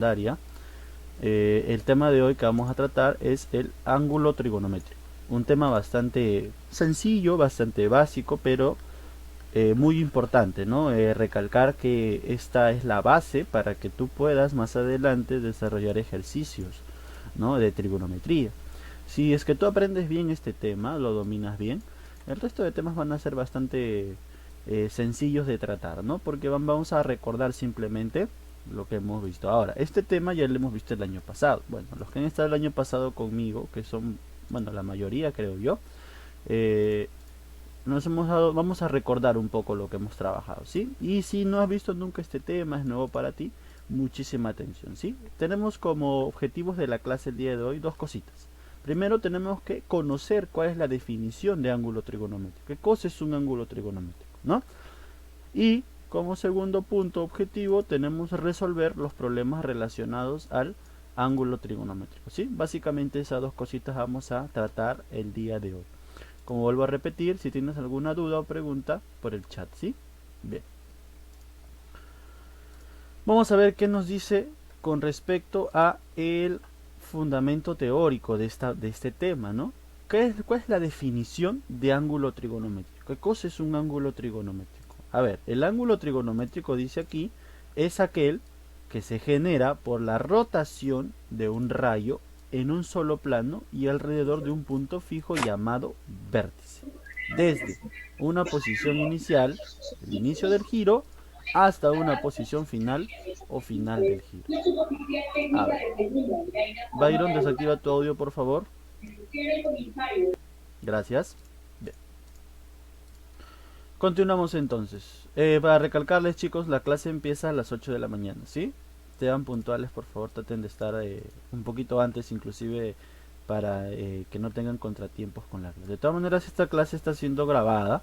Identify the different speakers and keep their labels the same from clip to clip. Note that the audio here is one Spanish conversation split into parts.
Speaker 1: secundaria. El tema de hoy que vamos a tratar es el ángulo trigonométrico. Un tema bastante sencillo, bastante básico, pero muy importante, ¿no? Recalcar que esta es la base para que tú puedas más adelante desarrollar ejercicios, ¿no? De trigonometría. Si es que tú aprendes bien este tema, lo dominas bien, el resto de temas van a ser bastante sencillos de tratar, ¿no? Porque vamos a recordar simplemente lo que hemos visto ahora. Este tema ya lo hemos visto el año pasado. Bueno, los que han estado el año pasado conmigo, que son, bueno, la mayoría creo yo, eh, vamos a recordar un poco lo que hemos trabajado, ¿sí? Y si no has visto nunca este tema, es nuevo para ti, muchísima atención, ¿sí? Tenemos como objetivos de la clase el día de hoy dos cositas. Primero tenemos que conocer cuál es la definición de ángulo trigonométrico. ¿Qué cosa es un ángulo trigonométrico? ¿No? Y como segundo punto objetivo tenemos resolver los problemas relacionados al ángulo trigonométrico, ¿sí? Básicamente esas dos cositas vamos a tratar el día de hoy. Como vuelvo a repetir, si tienes alguna duda o pregunta, por el chat, ¿sí? Bien. Vamos a ver qué nos dice con respecto a el fundamento teórico de este tema, ¿no? ¿Cuál es la definición de ángulo trigonométrico? ¿Qué cosa es un ángulo trigonométrico? A ver, el ángulo trigonométrico dice aquí es aquel que se genera por la rotación de un rayo en un solo plano y alrededor de un punto fijo llamado vértice, desde una posición inicial, el inicio del giro, hasta una posición final o final del giro. A ver, Byron, desactiva tu audio, por favor. Gracias. Bien. Continuamos entonces. Para recalcarles, chicos, la clase empieza a las 8 de la mañana, ¿sí? Sean puntuales, por favor, traten de estar un poquito antes, inclusive para que no tengan contratiempos con la clase. De todas maneras, esta clase está siendo grabada,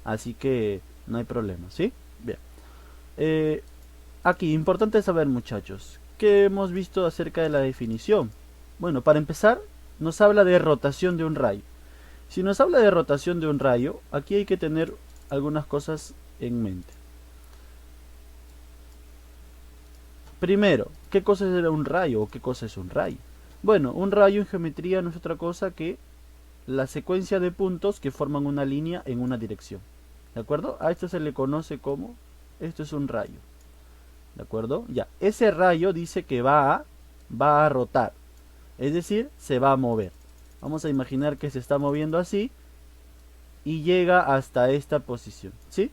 Speaker 1: así que no hay problema, ¿sí? Bien. Eh, Aquí, importante saber, muchachos, ¿qué hemos visto acerca de la definición? Bueno, para empezar, nos habla de rotación de un rayo. Si nos habla de rotación de un rayo, aquí hay que tener algunas cosas en mente. Primero, ¿qué cosa es un rayo o qué cosa es un rayo? Bueno, un rayo en geometría no es otra cosa que la secuencia de puntos que forman una línea en una dirección. ¿De acuerdo? A esto se le conoce como, esto es un rayo. ¿De acuerdo? Ya, ese rayo dice que va a rotar. Es decir, se va a mover. Vamos a imaginar que se está moviendo así y llega hasta esta posición. ¿Sí?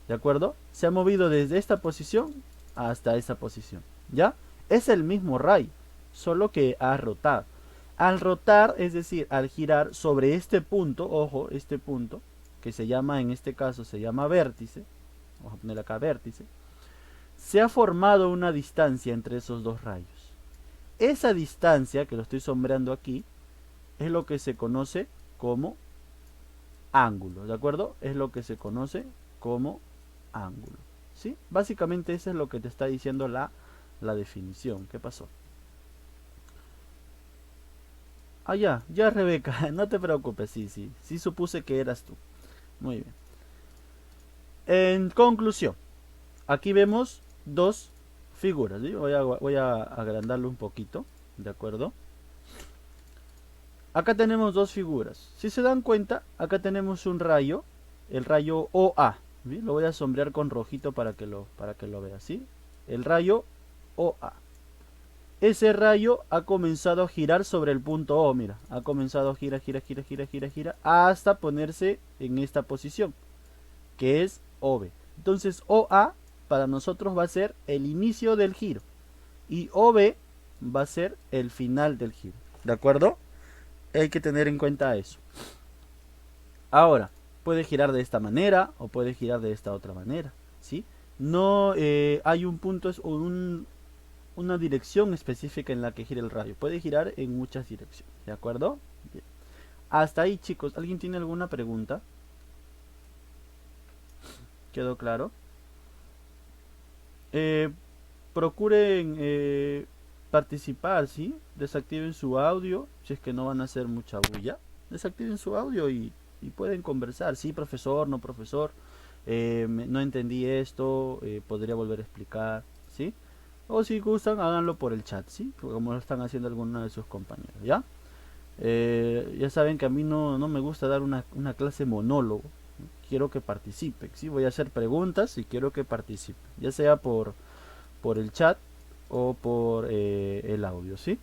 Speaker 1: ¿De acuerdo? Se ha movido desde esta posición hasta esa posición. ¿Ya? Es el mismo rayo, solo que ha rotado. Al rotar, es decir, al girar sobre este punto, ojo, este punto, que se llama, en este caso, se llama vértice. Vamos a poner acá vértice. Se ha formado una distancia entre esos dos rayos. Esa distancia, que lo estoy sombreando aquí, es lo que se conoce como ángulo, ¿de acuerdo? Es lo que se conoce como ángulo, ¿sí? Básicamente eso es lo que te está diciendo la definición. ¿Qué pasó? Ah, ya Rebeca, no te preocupes, sí supuse que eras tú. Muy bien. En conclusión, aquí vemos dos figuras, ¿sí? Voy a agrandarlo un poquito, ¿de acuerdo? Acá tenemos dos figuras. Si se dan cuenta, acá tenemos un rayo, el rayo OA. ¿Sí? Lo voy a sombrear con rojito para que lo veas, ¿sí? El rayo OA. Ese rayo ha comenzado a girar sobre el punto O, mira. Ha comenzado a gira, hasta ponerse en esta posición, que es OB. Entonces OA para nosotros va a ser el inicio del giro. Y OB va a ser el final del giro. ¿De acuerdo? Hay que tener en cuenta eso. Ahora, puede girar de esta manera o puede girar de esta otra manera, ¿sí? No hay un punto o una dirección específica en la que gira el rayo. Puede girar en muchas direcciones, ¿de acuerdo? Bien. Hasta ahí, chicos. ¿Alguien tiene alguna pregunta? ¿Quedó claro? Eh, Procuren participar, ¿sí? Desactiven su audio, si es que no van a hacer mucha bulla. Desactiven su audio y pueden conversar, sí, profesor, no profesor, no entendí esto, podría volver a explicar, ¿sí? O si gustan, háganlo por el chat, ¿sí? Como lo están haciendo algunos de sus compañeros, ¿ya? Ya saben que a mí no me gusta dar una clase monólogo. Quiero que participen, ¿sí? Voy a hacer preguntas y quiero que participen. Ya sea por el chat o por el audio, ¿sí?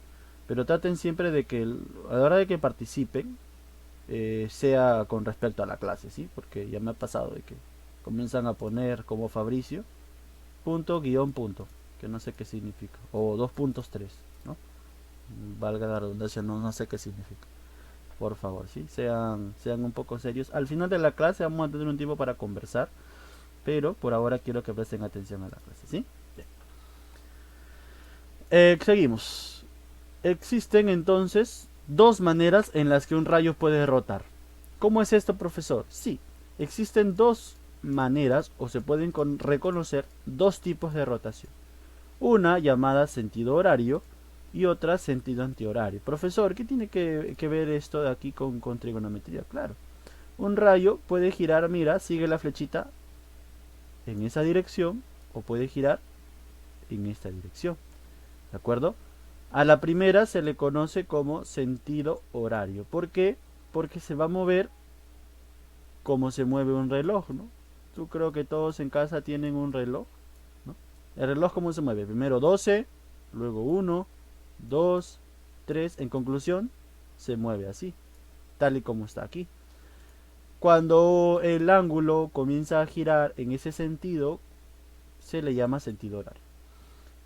Speaker 1: Pero traten siempre de que a la hora de que participen sea con respecto a la clase, ¿sí? Porque ya me ha pasado de que comienzan a poner como Fabricio punto guión punto, que no sé qué significa, o 2.3, ¿no? Valga la redundancia, no sé qué significa. Por favor, ¿sí? Sean un poco serios. Al final de la clase vamos a tener un tiempo para conversar, pero por ahora quiero que presten atención a la clase, ¿sí? Bien. Seguimos. Existen entonces dos maneras en las que un rayo puede rotar. ¿Cómo es esto, profesor? Sí, existen dos maneras o se pueden reconocer dos tipos de rotación. Una llamada sentido horario y otra sentido antihorario. Profesor, ¿qué tiene que ver esto de aquí con trigonometría? Claro, un rayo puede girar, mira, sigue la flechita en esa dirección o puede girar en esta dirección. ¿De acuerdo? A la primera se le conoce como sentido horario. ¿Por qué? Porque se va a mover como se mueve un reloj, ¿no? Yo creo que todos en casa tienen un reloj, ¿no? El reloj cómo se mueve, primero 12, luego 1, 2, 3, en conclusión se mueve así, tal y como está aquí. Cuando el ángulo comienza a girar en ese sentido, se le llama sentido horario.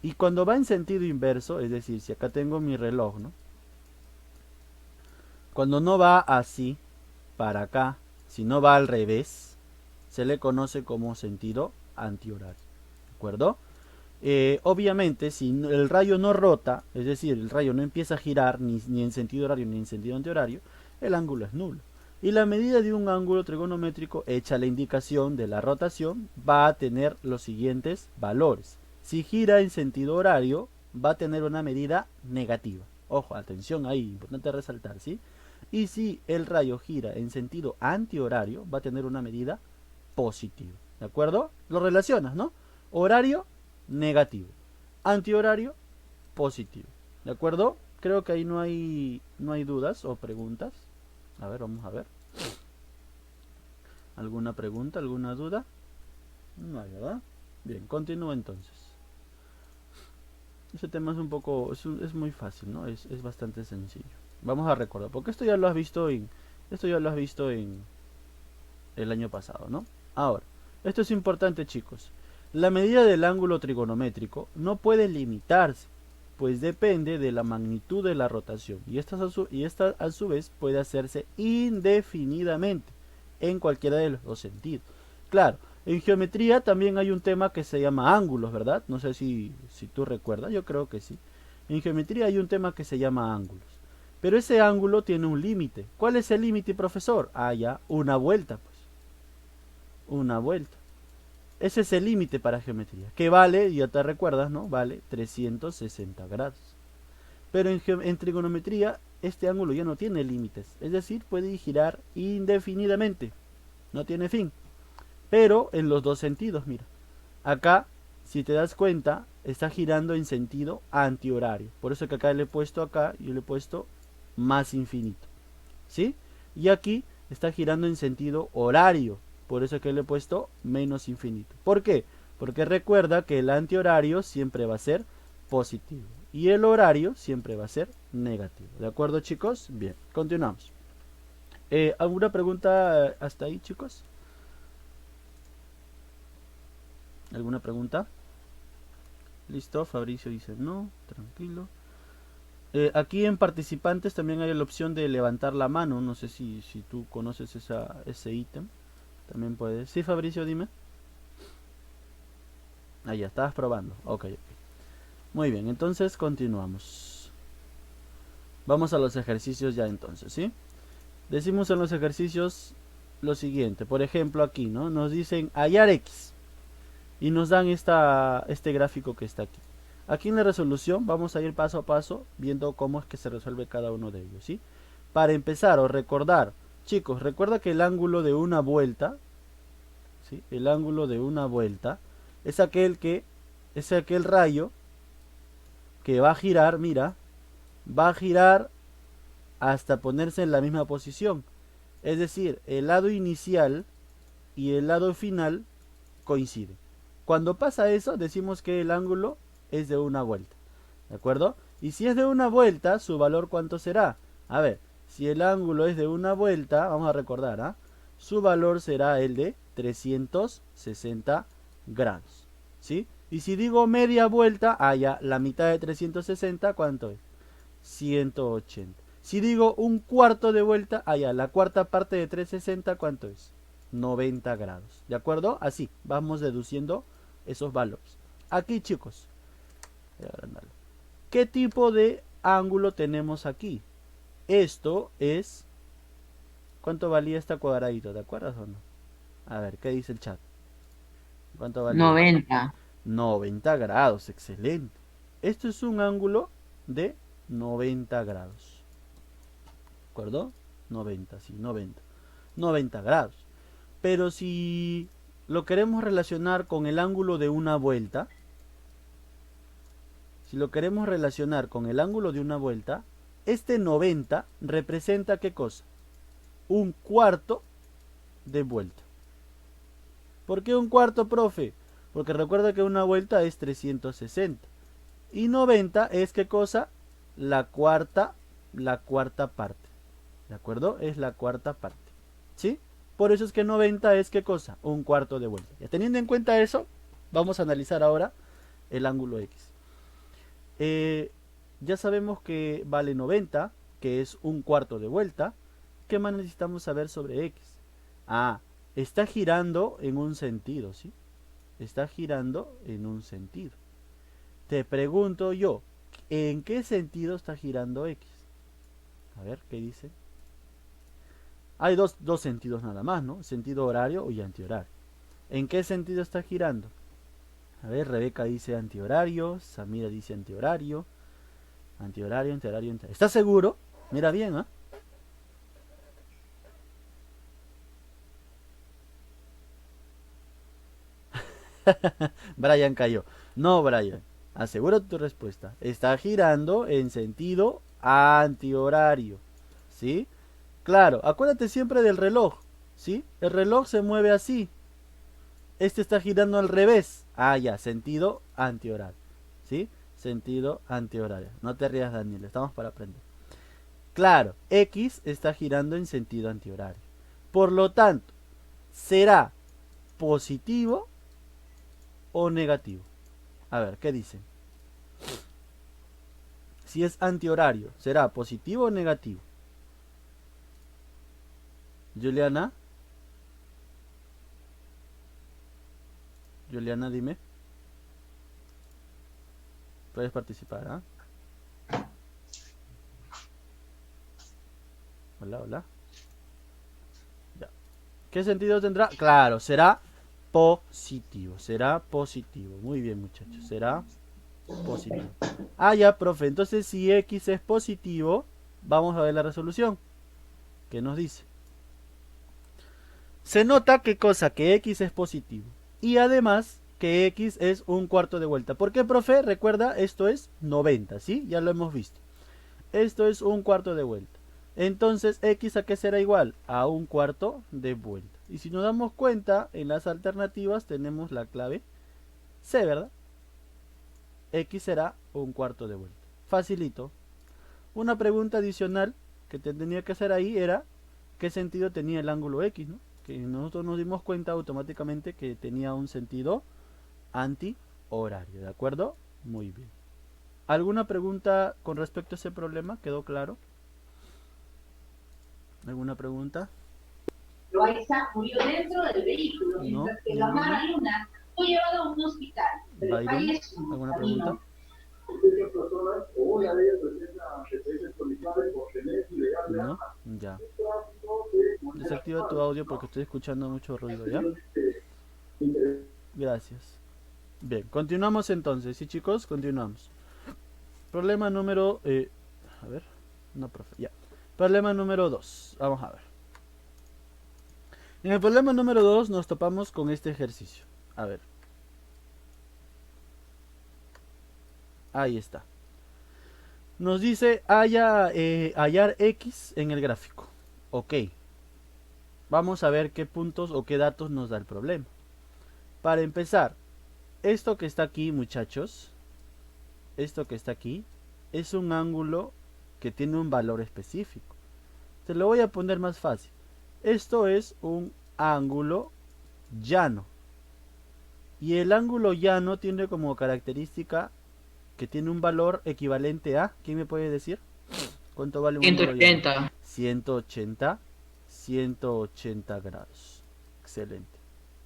Speaker 1: Y cuando va en sentido inverso, es decir, si acá tengo mi reloj, ¿no? Cuando no va así, para acá, si no va al revés, se le conoce como sentido antihorario. ¿De acuerdo? Obviamente, si el rayo no rota, es decir, el rayo no empieza a girar ni en sentido horario ni en sentido antihorario, el ángulo es nulo. Y la medida de un ángulo trigonométrico hecha la indicación de la rotación va a tener los siguientes valores. Si gira en sentido horario, va a tener una medida negativa. Ojo, atención ahí, importante resaltar, ¿sí? Y si el rayo gira en sentido antihorario, va a tener una medida positiva. ¿De acuerdo? Lo relacionas, ¿no? Horario, negativo. Antihorario, positivo. ¿De acuerdo? Creo que ahí no hay dudas o preguntas. A ver, vamos a ver. ¿Alguna pregunta, alguna duda? No hay, ¿verdad? Bien, continúo entonces. Ese tema es un poco, es muy fácil, ¿no? Es bastante sencillo. Vamos a recordar, porque esto ya lo has visto en el año pasado, ¿no? Ahora, esto es importante, chicos. La medida del ángulo trigonométrico no puede limitarse, pues depende de la magnitud de la rotación, y esta a su vez puede hacerse indefinidamente en cualquiera de los dos sentidos. Claro, en geometría también hay un tema que se llama ángulos, ¿verdad? No sé si tú recuerdas, yo creo que sí. En geometría hay un tema que se llama ángulos. Pero ese ángulo tiene un límite. ¿Cuál es el límite, profesor? Ah, ya, una vuelta, pues. Una vuelta. Ese es el límite para geometría. Que vale, ya te recuerdas, ¿no? Vale 360 grados. Pero en trigonometría, este ángulo ya no tiene límites. Es decir, puede girar indefinidamente. No tiene fin. Pero en los dos sentidos, mira. Acá, si te das cuenta, está girando en sentido antihorario. Por eso que acá le he puesto acá, yo le he puesto más infinito. ¿Sí? Y aquí está girando en sentido horario. Por eso que le he puesto menos infinito. ¿Por qué? Porque recuerda que el antihorario siempre va a ser positivo. Y el horario siempre va a ser negativo. ¿De acuerdo, chicos? Bien, continuamos. ¿Alguna pregunta hasta ahí, chicos? ¿Alguna pregunta? Listo, Fabricio dice no, tranquilo. Aquí en participantes también hay la opción de levantar la mano. No sé si tú conoces ese ítem. También puedes. Sí, Fabricio, dime. Ah, ya, estabas probando. Ok. Muy bien, entonces continuamos. Vamos a los ejercicios ya entonces, ¿sí? Decimos en los ejercicios lo siguiente. Por ejemplo, aquí, ¿no? Nos dicen hallar X. Y nos dan este gráfico que está aquí. Aquí en la resolución vamos a ir paso a paso viendo cómo es que se resuelve cada uno de ellos, ¿sí? Para empezar o recordar, chicos, recuerda que el ángulo de una vuelta, ¿sí? El ángulo de una vuelta es aquel rayo que va a girar, mira, va a girar hasta ponerse en la misma posición. Es decir, el lado inicial y el lado final coinciden. Cuando pasa eso, decimos que el ángulo es de una vuelta. ¿De acuerdo? Y si es de una vuelta, ¿su valor cuánto será? A ver, si el ángulo es de una vuelta, vamos a recordar, ¿ah? Su valor será el de 360 grados. ¿Sí? Y si digo media vuelta, ya la mitad de 360, ¿cuánto es? 180. Si digo un cuarto de vuelta, ya la cuarta parte de 360, ¿cuánto es? 90 grados. ¿De acuerdo? Así, vamos deduciendo esos valores. Aquí, chicos, voy a agrandarlo. ¿Qué tipo de ángulo tenemos aquí? Esto es... ¿Cuánto valía este cuadradito? ¿Te acuerdas o no? A ver, ¿qué dice el chat? ¿Cuánto valía?
Speaker 2: 90.
Speaker 1: 90 grados, excelente. Esto es un ángulo de 90 grados. ¿De acuerdo? 90, sí, 90. 90 grados. Pero si lo queremos relacionar con el ángulo de una vuelta, si lo queremos relacionar con el ángulo de una vuelta, este 90 representa ¿qué cosa? Un cuarto de vuelta. ¿Por qué un cuarto, profe? Porque recuerda que una vuelta es 360. Y 90 es ¿qué cosa? La cuarta parte. ¿De acuerdo? Es la cuarta parte. ¿Sí? Por eso es que 90 es ¿qué cosa? Un cuarto de vuelta. Ya teniendo en cuenta eso, vamos a analizar ahora el ángulo X. Ya sabemos que vale 90, que es un cuarto de vuelta. ¿Qué más necesitamos saber sobre X? Está girando en un sentido, ¿sí? Está girando en un sentido. Te pregunto yo, ¿en qué sentido está girando X? A ver, ¿qué dice? Hay dos sentidos nada más, ¿no? Sentido horario y antihorario. ¿En qué sentido está girando? A ver, Rebeca dice antihorario, Samira dice antihorario, antihorario, antihorario, antihorario. ¿Estás seguro? Mira bien, ¿ah? Brian cayó. No, Brian. Asegura tu respuesta. Está girando en sentido antihorario. ¿Sí? Claro, acuérdate siempre del reloj. ¿Sí? El reloj se mueve así. Este está girando al revés. Ya, sentido antihorario. ¿Sí? Sentido antihorario. No te rías, Daniel, estamos para aprender. Claro, X está girando en sentido antihorario. Por lo tanto, será positivo o negativo. A ver, ¿qué dice? Si es antihorario, ¿será positivo o negativo? Juliana, Juliana, dime. Puedes participar, ¿ah? Hola, hola. Ya. ¿Qué sentido tendrá? Claro, será positivo. Será positivo. Muy bien, muchachos. Será positivo. Ya, profe. Entonces, si X es positivo, vamos a ver la resolución. ¿Qué nos dice? Se nota que cosa que X es positivo. Y además que X es un cuarto de vuelta. ¿Por qué, profe? Recuerda, esto es 90, ¿sí? Ya lo hemos visto. Esto es un cuarto de vuelta. Entonces, X a qué será igual? A un cuarto de vuelta. Y si nos damos cuenta, en las alternativas tenemos la clave C, ¿verdad? X será un cuarto de vuelta. Facilito. Una pregunta adicional que te tenía que hacer ahí era qué sentido tenía el ángulo X, ¿no? Que nosotros nos dimos cuenta automáticamente que tenía un sentido anti-horario, ¿de acuerdo? Muy bien. ¿Alguna pregunta con respecto a ese problema? ¿Quedó claro? ¿Alguna pregunta?
Speaker 3: Loaiza murió dentro del vehículo,
Speaker 1: No,
Speaker 3: mientras que la
Speaker 1: ninguna.
Speaker 3: Mara Luna fue llevada a un hospital, pero
Speaker 1: Byron,
Speaker 3: falleció en el
Speaker 1: ¿alguna pregunta?
Speaker 3: camino.
Speaker 1: No, ya. Desactiva tu audio porque estoy escuchando mucho ruido, ¿ya? Gracias. Bien, continuamos entonces, ¿sí, chicos? Continuamos. Problema número... a ver, no, profe, ya. Problema número 2. Vamos a ver. En el problema número 2 nos topamos con este ejercicio. A ver. Ahí está. Nos dice hallar X en el gráfico. Ok. Vamos a ver qué puntos o qué datos nos da el problema. Para empezar, esto que está aquí, muchachos, esto que está aquí, es un ángulo que tiene un valor específico. Te lo voy a poner más fácil. Esto es un ángulo llano. Y el ángulo llano tiene como característica que tiene un valor equivalente a, ¿quién me puede decir? ¿Cuánto vale un ángulo llano?
Speaker 2: 180.
Speaker 1: 180, 180 grados. Excelente.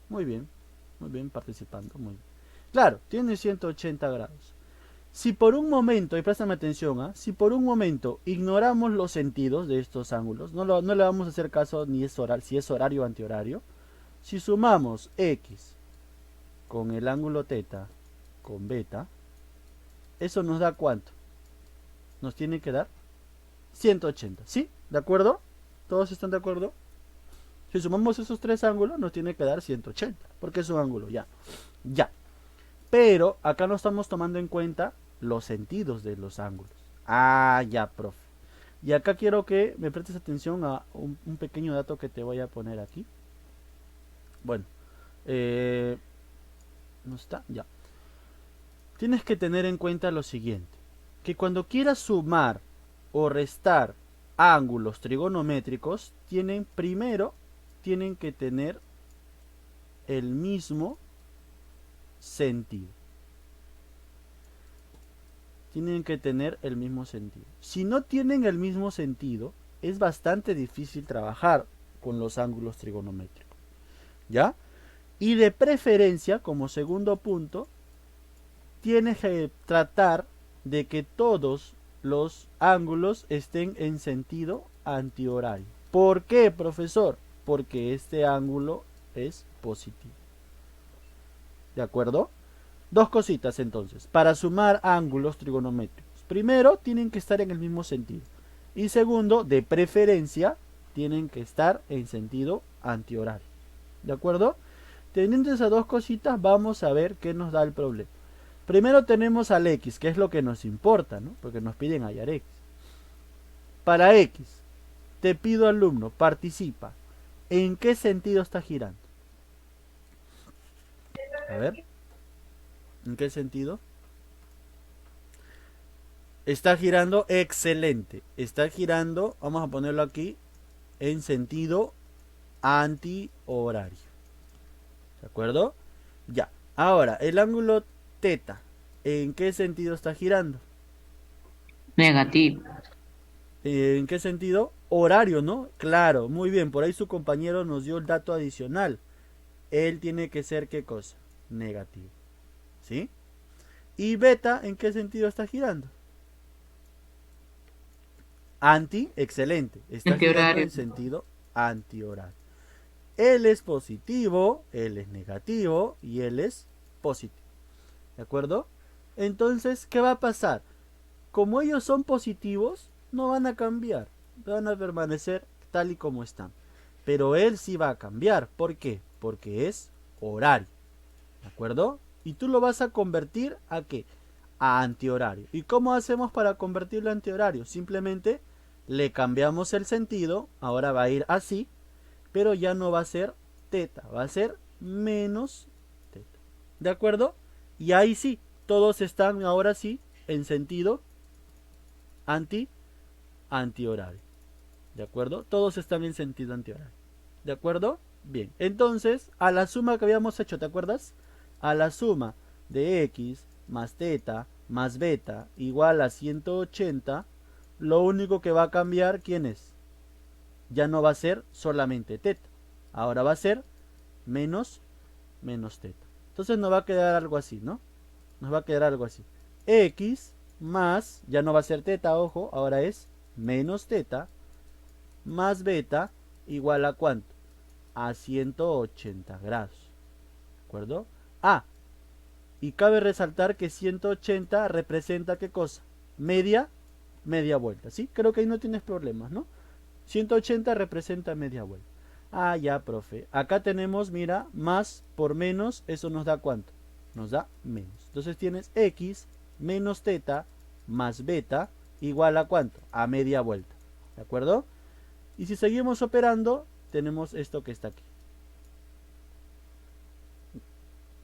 Speaker 1: Muy bien participando, muy bien. Claro, tiene 180 grados. Si por un momento, y préstame atención, si por un momento ignoramos los sentidos de estos ángulos, no le vamos a hacer caso ni si es horario o antihorario. Si sumamos x con el ángulo teta con beta, eso nos da ¿cuánto? Nos tiene que dar 180, ¿sí? ¿De acuerdo? ¿Todos están de acuerdo? Si sumamos esos tres ángulos nos tiene que dar 180, porque es un ángulo ya. Ya. Pero acá no estamos tomando en cuenta los sentidos de los ángulos. Ah, ya, profe. Y acá quiero que me prestes atención a un pequeño dato que te voy a poner aquí. Bueno, no está, ya. Tienes que tener en cuenta lo siguiente, que cuando quieras sumar o restar ángulos trigonométricos, tienen que tener el mismo sentido. Tienen que tener el mismo sentido. Si no tienen el mismo sentido, es bastante difícil trabajar con los ángulos trigonométricos. ¿Ya? Y de preferencia, como segundo punto, tienes que tratar de que todos los ángulos estén en sentido antihorario. ¿Por qué, profesor? Porque este ángulo es positivo. ¿De acuerdo? Dos cositas entonces, para sumar ángulos trigonométricos. Primero, tienen que estar en el mismo sentido. Y segundo, de preferencia, tienen que estar en sentido antihorario. ¿De acuerdo? Teniendo esas dos cositas, vamos a ver qué nos da el problema. Primero tenemos al X, que es lo que nos importa, ¿no? Porque nos piden hallar X. Para X, te pido, alumno, participa. ¿En qué sentido está girando? A ver. ¿En qué sentido? Está girando, excelente. Está girando, vamos a ponerlo aquí, en sentido antihorario. ¿De acuerdo? Ya. Ahora, el ángulo teta, ¿en qué sentido está girando?
Speaker 2: Negativo.
Speaker 1: ¿En qué sentido? Horario, ¿no? Claro, muy bien. Por ahí su compañero nos dio el dato adicional. Él tiene que ser, ¿qué cosa? Negativo. ¿Sí? ¿Y beta en qué sentido está girando? Excelente. Está girando en sentido antihorario. Él es positivo, él es negativo y él es positivo. ¿De acuerdo? Entonces, ¿qué va a pasar? Como ellos son positivos, no van a cambiar. Van a permanecer tal y como están. Pero él sí va a cambiar. ¿Por qué? Porque es horario. ¿De acuerdo? Y tú lo vas a convertir ¿a qué? A antihorario. ¿Y cómo hacemos para convertirlo a antihorario? Simplemente le cambiamos el sentido. Ahora va a ir así. Pero ya no va a ser teta. Va a ser menos teta. ¿De acuerdo? Y ahí sí. Todos están ahora sí en sentido antihorario. ¿De acuerdo? Todos están en sentido antihorario. ¿De acuerdo? Bien. Entonces, a la suma que habíamos hecho, ¿te acuerdas? A la suma de x más teta más beta igual a 180, lo único que va a cambiar, ¿quién es? Ya no va a ser solamente teta. Ahora va a ser menos teta. Entonces nos va a quedar algo así, ¿no? Nos va a quedar algo así. X más, ya no va a ser teta, ojo, ahora es menos teta más beta igual a ¿cuánto? A 180 grados. ¿De acuerdo? Y cabe resaltar que 180 representa ¿qué cosa? Media vuelta, ¿sí? Creo que ahí no tienes problemas, ¿no? 180 representa media vuelta. Ya, profe. Acá tenemos, mira, más por menos, eso nos da ¿cuánto? Nos da menos. Entonces tienes x menos teta más beta igual a ¿cuánto? A media vuelta, ¿de acuerdo? Y si seguimos operando, tenemos esto que está aquí,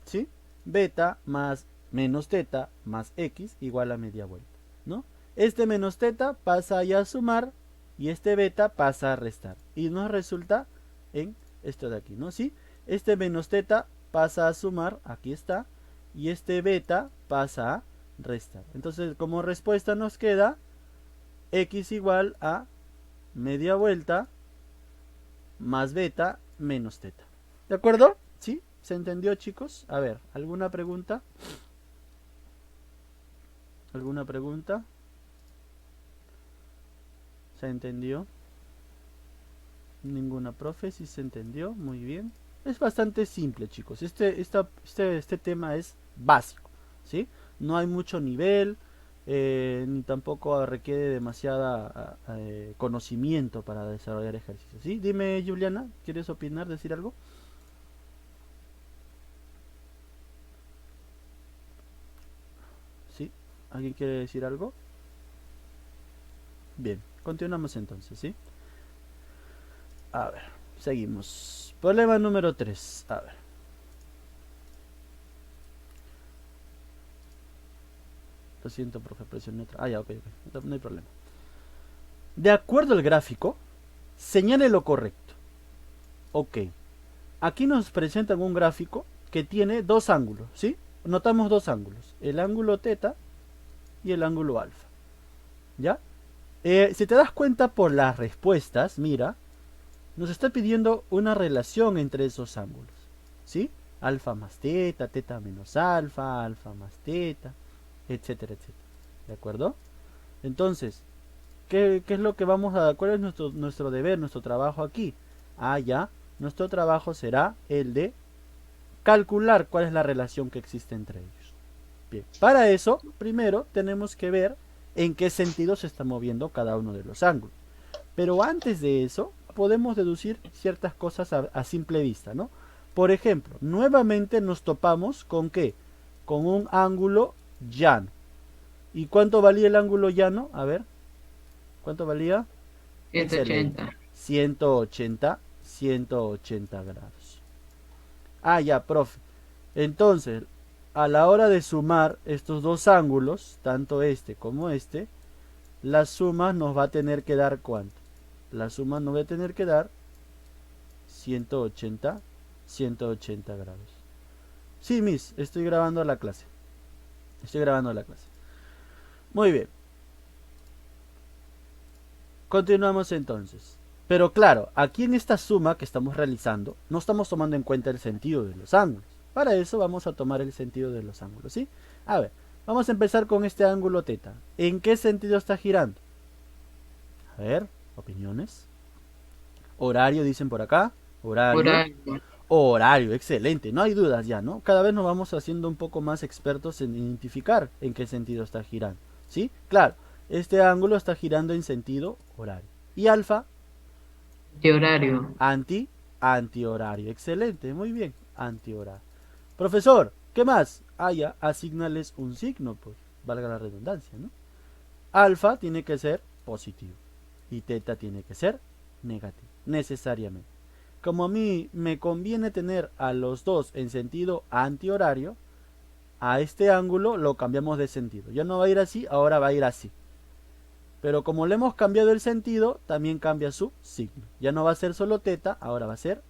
Speaker 1: ¿sí? Beta más menos teta más x igual a media vuelta, ¿no? Este menos teta pasa ya a sumar y este beta pasa a restar. Y nos resulta en esto de aquí, ¿no? ¿Sí? Este menos teta pasa a sumar, aquí está, y este beta pasa a restar. Entonces, como respuesta nos queda x igual a media vuelta más beta menos teta. ¿De acuerdo? ¿Sí? ¿Se entendió, chicos? A ver, ¿alguna pregunta? ¿Alguna pregunta? ¿Se entendió? Ninguna, profe, si se entendió, muy bien. Es bastante simple, chicos. Este tema es básico, ¿sí? No hay mucho nivel, ni tampoco requiere demasiada conocimiento para desarrollar ejercicios, ¿sí? Dime, Juliana, ¿quieres opinar, decir algo? ¿Sí? ¿Alguien quiere decir algo? Bien, continuamos entonces, ¿sí? A ver, seguimos. Problema número 3. A ver. Lo siento, profe, presión neutra. Ah, ya, ok, ok. No hay problema. De acuerdo al gráfico, señale lo correcto. Ok. Aquí nos presentan un gráfico que tiene dos ángulos, ¿sí? Notamos dos ángulos. El ángulo teta y el ángulo alfa. ¿Ya? Si te das cuenta por las respuestas, mira, nos está pidiendo una relación entre esos ángulos, ¿sí? Alfa más teta, teta menos alfa, alfa más teta, etcétera, etcétera. ¿De acuerdo? Entonces, ¿qué es lo que vamos a... ¿Cuál es nuestro deber, nuestro trabajo aquí? Ah, ya, nuestro trabajo será el de calcular cuál es la relación que existe entre ellos. Bien, para eso, primero tenemos que ver en qué sentido se está moviendo cada uno de los ángulos. Pero antes de eso, podemos deducir ciertas cosas a simple vista, ¿no? Por ejemplo, nuevamente nos topamos con ¿qué? Con un ángulo llano. ¿Y cuánto valía el ángulo llano? A ver, ¿cuánto valía?
Speaker 2: 180.
Speaker 1: Excelente. 180 grados. Ah, ya, profe. Entonces, a la hora de sumar estos dos ángulos, tanto este como este, la suma nos va a tener que dar ¿cuánto? La suma nos va a tener que dar 180, 180 grados. Sí, Miss, estoy grabando la clase. Estoy grabando la clase. Muy bien. Continuamos entonces. Pero claro, aquí en esta suma que estamos realizando, no estamos tomando en cuenta el sentido de los ángulos. Para eso vamos a tomar el sentido de los ángulos, ¿sí? A ver, vamos a empezar con este ángulo teta. ¿En qué sentido está girando? A ver, opiniones. Horario, dicen por acá. Horario.
Speaker 2: Horario.
Speaker 1: Horario, excelente. No hay dudas ya, ¿no? Cada vez nos vamos haciendo un poco más expertos en identificar en qué sentido está girando, ¿sí? Claro, este ángulo está girando en sentido horario. Y alfa,
Speaker 2: De horario.
Speaker 1: antihorario. Excelente, muy bien, antihorario. Profesor, ¿qué más? Ah, ya, asignales un signo, pues, valga la redundancia, ¿no? Alfa tiene que ser positivo y teta tiene que ser negativo, necesariamente. Como a mí me conviene tener a los dos en sentido antihorario, a este ángulo lo cambiamos de sentido. Ya no va a ir así, ahora va a ir así. Pero como le hemos cambiado el sentido, también cambia su signo. Ya no va a ser solo teta, ahora va a ser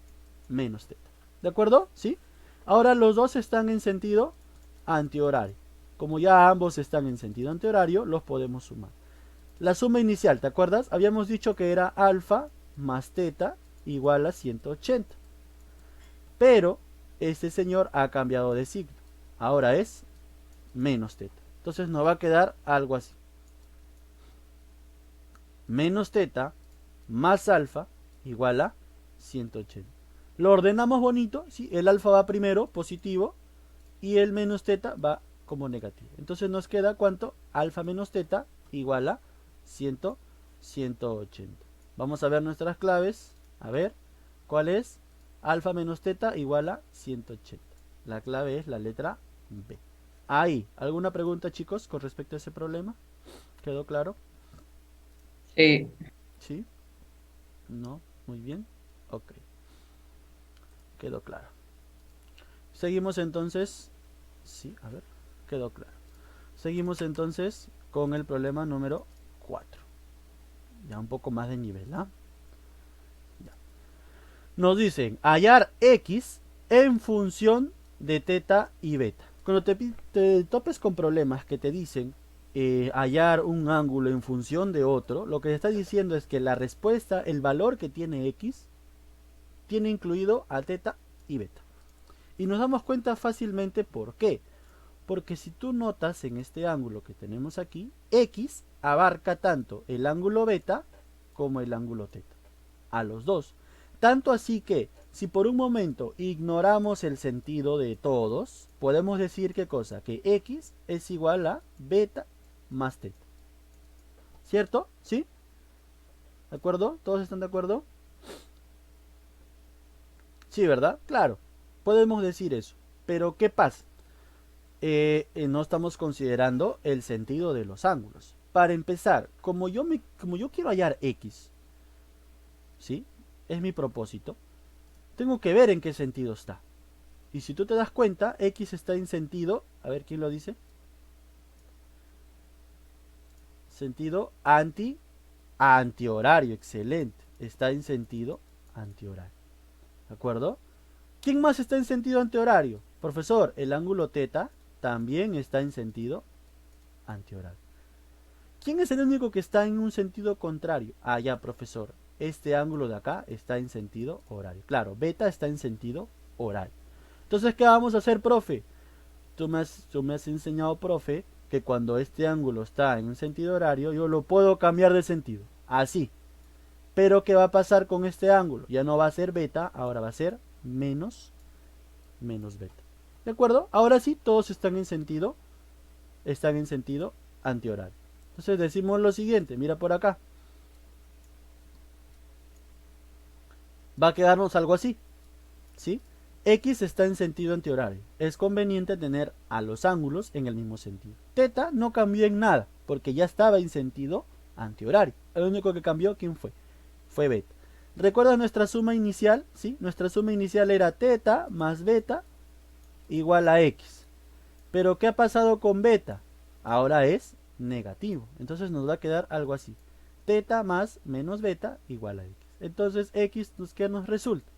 Speaker 1: menos teta. ¿De acuerdo? ¿Sí? Ahora los dos están en sentido antihorario. Como ya ambos están en sentido antihorario, los podemos sumar. La suma inicial, ¿te acuerdas? Habíamos dicho que era alfa más teta igual a 180. Pero este señor ha cambiado de signo. Ahora es menos teta. Entonces nos va a quedar algo así. Menos teta más alfa igual a 180. Lo ordenamos bonito, ¿sí? El alfa va primero, positivo, y el menos teta va como negativo. Entonces nos queda ¿cuánto? Alfa menos teta igual a 180. Vamos a ver nuestras claves. A ver, ¿cuál es? Alfa menos teta igual a 180. La clave es la letra B. Ahí, ¿alguna pregunta, chicos, con respecto a ese problema? ¿Quedó claro?
Speaker 2: Sí.
Speaker 1: ¿Sí? No, muy bien. Ok, quedó claro. Seguimos entonces. Sí, a ver, quedó claro. Seguimos entonces con el problema número 4. Ya un poco más de nivel, ¿ah? Ya. Nos dicen hallar x en función de teta y beta. Cuando te topes con problemas que te dicen hallar un ángulo en función de otro, lo que te está diciendo es que la respuesta, el valor que tiene x, tiene incluido a teta y beta. Y nos damos cuenta fácilmente por qué. Porque si tú notas en este ángulo que tenemos aquí, x abarca tanto el ángulo beta como el ángulo teta. A los dos. Tanto así que, si por un momento ignoramos el sentido de todos, podemos decir qué cosa, que x es igual a beta más teta. ¿Cierto? ¿Sí? ¿De acuerdo? ¿Todos están de acuerdo? Sí, ¿verdad? Claro. Podemos decir eso. Pero ¿qué pasa? No estamos considerando el sentido de los ángulos. Para empezar, como yo quiero hallar x, ¿sí? Es mi propósito. Tengo que ver en qué sentido está. Y si tú te das cuenta, x está en sentido, a ver quién lo dice, sentido antihorario, excelente. Está en sentido antihorario. ¿De acuerdo? ¿Quién más está en sentido antihorario? Profesor, el ángulo teta también está en sentido antihorario. ¿Quién es el único que está en un sentido contrario? Ah, ya, profesor. Este ángulo de acá está en sentido horario. Claro, beta está en sentido horario. Entonces, ¿qué vamos a hacer, profe? Tú me has enseñado, profe, que cuando este ángulo está en un sentido horario, yo lo puedo cambiar de sentido. Así. Pero, ¿qué va a pasar con este ángulo? Ya no va a ser beta, ahora va a ser menos beta. ¿De acuerdo? Ahora sí, todos están en sentido antihorario. Entonces decimos lo siguiente, mira por acá. Va a quedarnos algo así, ¿sí? X está en sentido antihorario. Es conveniente tener a los ángulos en el mismo sentido. Teta no cambió en nada, porque ya estaba en sentido antihorario. El único que cambió, ¿quién fue? Fue beta. ¿Recuerdas nuestra suma inicial? ¿Sí? Nuestra suma inicial era teta más beta igual a X. Pero ¿qué ha pasado con beta? Ahora es negativo. Entonces nos va a quedar algo así. Teta más menos beta igual a X. Entonces X, ¿qué nos resulta?